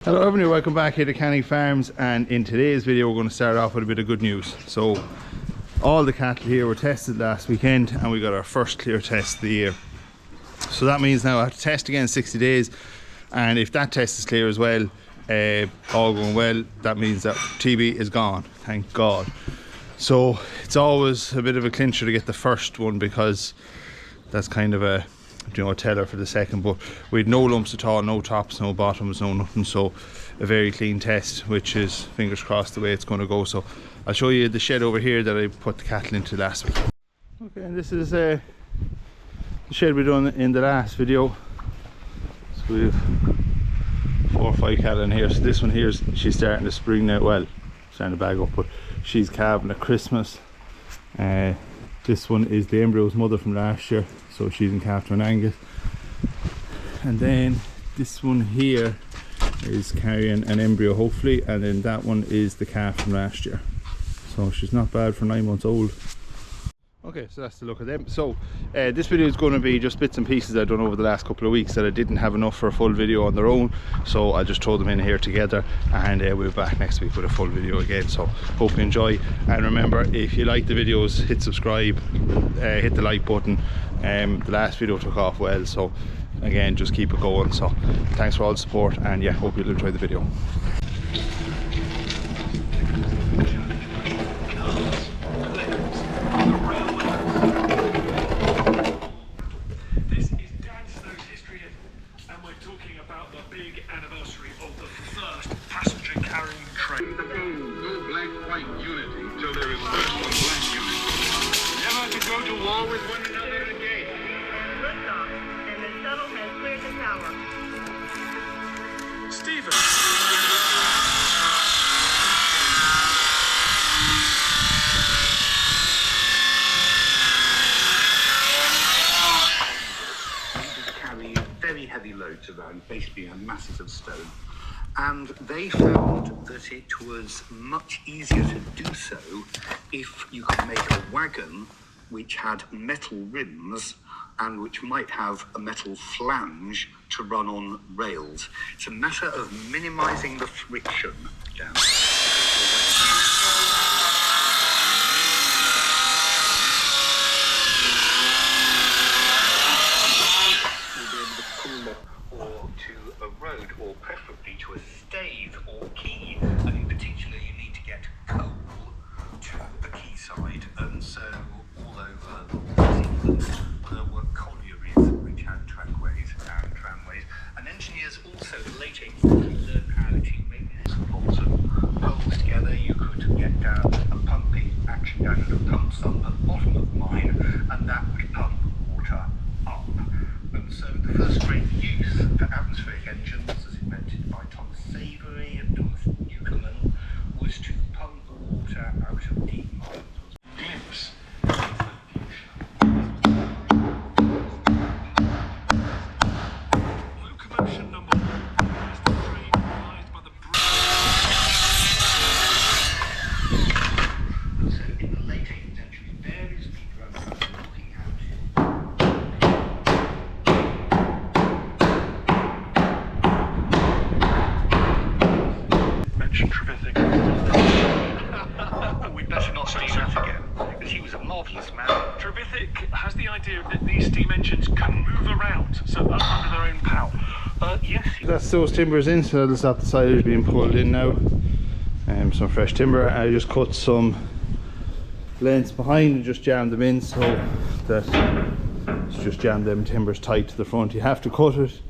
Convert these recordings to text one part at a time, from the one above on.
Hello everyone, welcome back here to Canning Farms, and in today's video we're going to start off with a bit of good news. So all the cattle here were tested last weekend and we got our first clear test of the year. So that means now I have to test again in 60 days, and if that test is clear as well, all going well, that means that TB is gone, thank God. So it's always a bit of a clincher to get the first one, because that's kind of a teller for the second. But we had no lumps at all, no tops, no bottoms, no nothing, so a very clean test, which is fingers crossed the way it's going to go. So I'll show you the shed over here that I put the cattle into last week. Okay, and this is the shed we done in the last video. So we have 4 or 5 cattle in here. So this one here, she's starting to spring now, well, starting to bag up, but she's calving at Christmas. This one is the embryo's mother from last year, so she's in calf to an Angus. And then this one here is carrying an embryo hopefully, and then that one is the calf from last year. So she's not bad for 9 months old. Okay, so that's the look of them. So this video is going to be just bits and pieces I've done over the last couple of weeks that I didn't have enough for a full video on their own, so I just throw them in here together, and we'll be back next week with a full video again. So hope you enjoy, and remember, if you like the videos, hit subscribe, hit the like button. The last video took off well, so again, just keep it going. So thanks for all the support, and yeah, hope you'll enjoy the video. Heavy loads around, basically a mass of stone, and they found that it was much easier to do so if you could make a wagon which had metal rims and which might have a metal flange to run on rails. It's a matter of minimizing the friction down. Or preferably to a stave or key, and in particular you need to get coal to the quay side, and so all over England there were collieries which had trackways and tramways, and engineers also in the late 1800s learned how to make lots of poles together. You could get down a pumping action down at a pump sump at the bottom of the mine, and that would pump water up. And so the first great use for atmospheric engines, as invented by Thomas Savery and Thomas Newcomen, was to pump water out of deep mines. Glimpse of the future. Locomotion number 1 is the train devised by the and so in the late 18th century, various people were looking out. Trevithick. We'd better not say that again, because he was a marvellous man. Trevithick has the idea that these steam engines can move around, so under their own power. Yes. That's those timbers in, so that'll stop the silage being pulled in now. Some fresh timber. I just cut some lengths behind and just jammed them in, so that it's just jammed them timbers tight to the front. You have to cut it.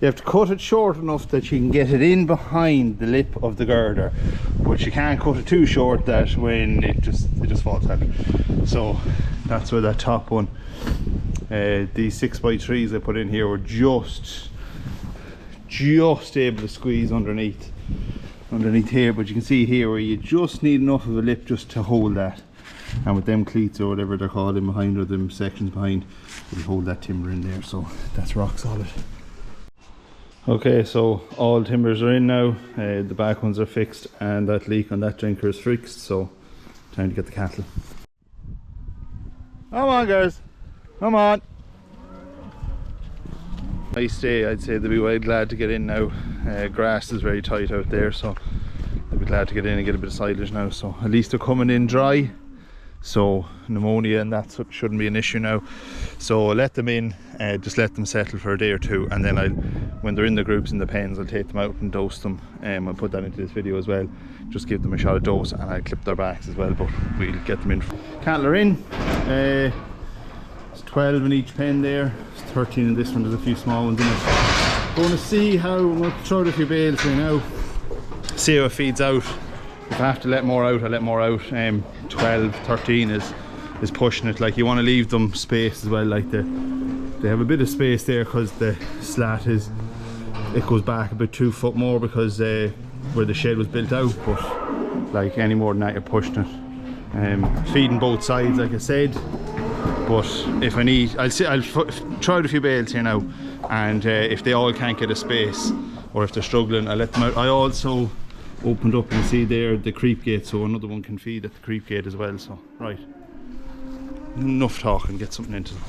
You have to cut it short enough that you can get it in behind the lip of the girder, but you can't cut it too short that when it just falls out. So that's where that top one, these 6x3s I put in here were just able to squeeze underneath here, but you can see here where you just need enough of a lip just to hold that, and with them cleats or whatever they're called in behind, or them sections behind, you hold that timber in there. So that's rock solid. Okay, so all timbers are in now, the back ones are fixed, and that leak on that drinker is fixed, so time to get the cattle. Come on guys, come on. Nice day, I'd say. They'll be well glad to get in now. Grass is very tight out there, so they'll be glad to get in and get a bit of silage now. So at least they're coming in dry, so pneumonia and that shouldn't be an issue now. So I'll let them in, just let them settle for a day or two, and then when they're in the groups in the pens, I'll take them out and dose them. I'll put that into this video as well. Just give them a shot of dose, and I'll clip their backs as well, but we'll get them in. Cattle are in. It's 12 in each pen there. It's 13 in this one. There's a few small ones in it. Going to see how much, throw it a few bales here now. See how it feeds out. If I have to let more out, I'll let more out. 12, 13 is pushing it. Like, you want to leave them space as well. Like they have a bit of space there because the slat it goes back a bit 2 foot more because where the shed was built out. But like any more than that, you're pushing it. Feeding both sides, like I said. But if I need, I'll try out a few bales here now, and if they all can't get a space, or if they're struggling, I'll let them out. I also opened up, and see there the creep gate, so another one can feed at the creep gate as well. So right, enough talking, get something into them.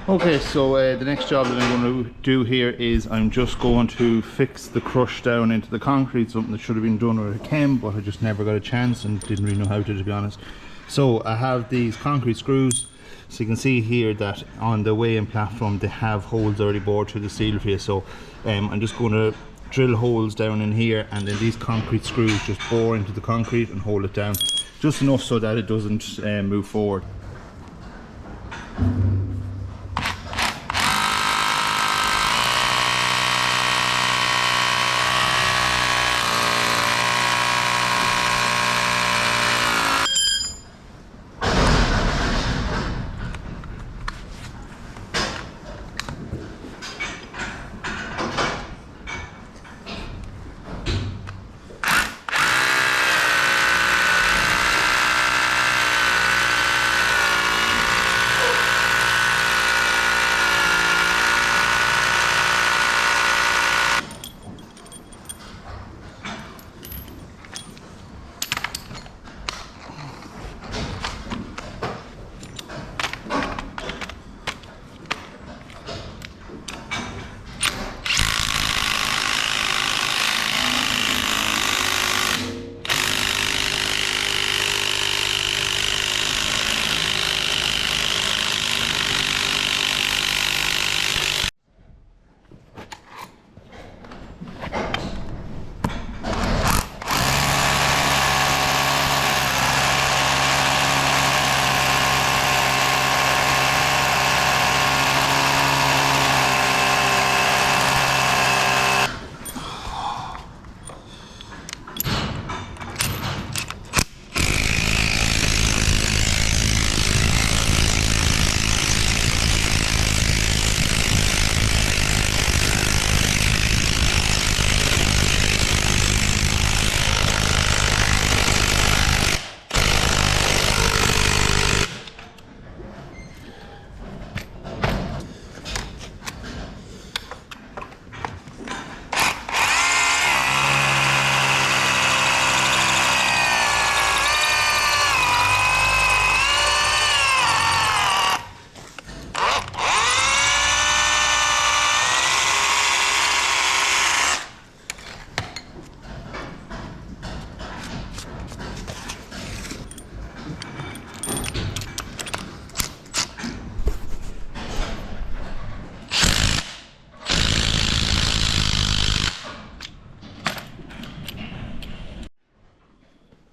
Okay, so the next job that I'm going to do here is I'm just going to fix the crush down into the concrete, something that should have been done with a chem, but I just never got a chance and didn't really know how to be honest. So I have these concrete screws, so you can see here that on the weighing platform they have holes already bored through the steel for you. So I'm just going to drill holes down in here, and then these concrete screws just bore into the concrete and hold it down, just enough so that it doesn't move forward.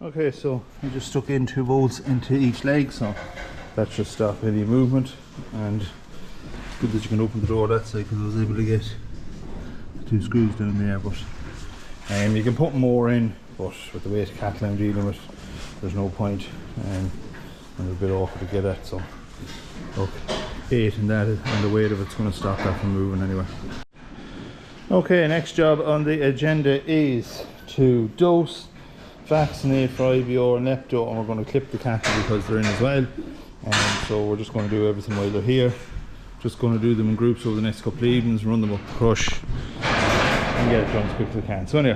Okay, so I just stuck in 2 bolts into each leg, so that should stop any movement, and it's good that you can open the door that side because I was able to get 2 screws down there. But you can put more in, but with the weight of cattle I'm dealing with, there's no point, and a bit awkward to get at. So look, 8 in that, and the weight of it's going to stop that from moving anyway. Okay, next job on the agenda is to dose, vaccinate for IBR and lepto, and we're going to clip the cattle because they're in as well. So we're just going to do everything while they're here. Just going to do them in groups over the next couple of evenings, run them up the crush, and get it done as quick as we can. So anyway,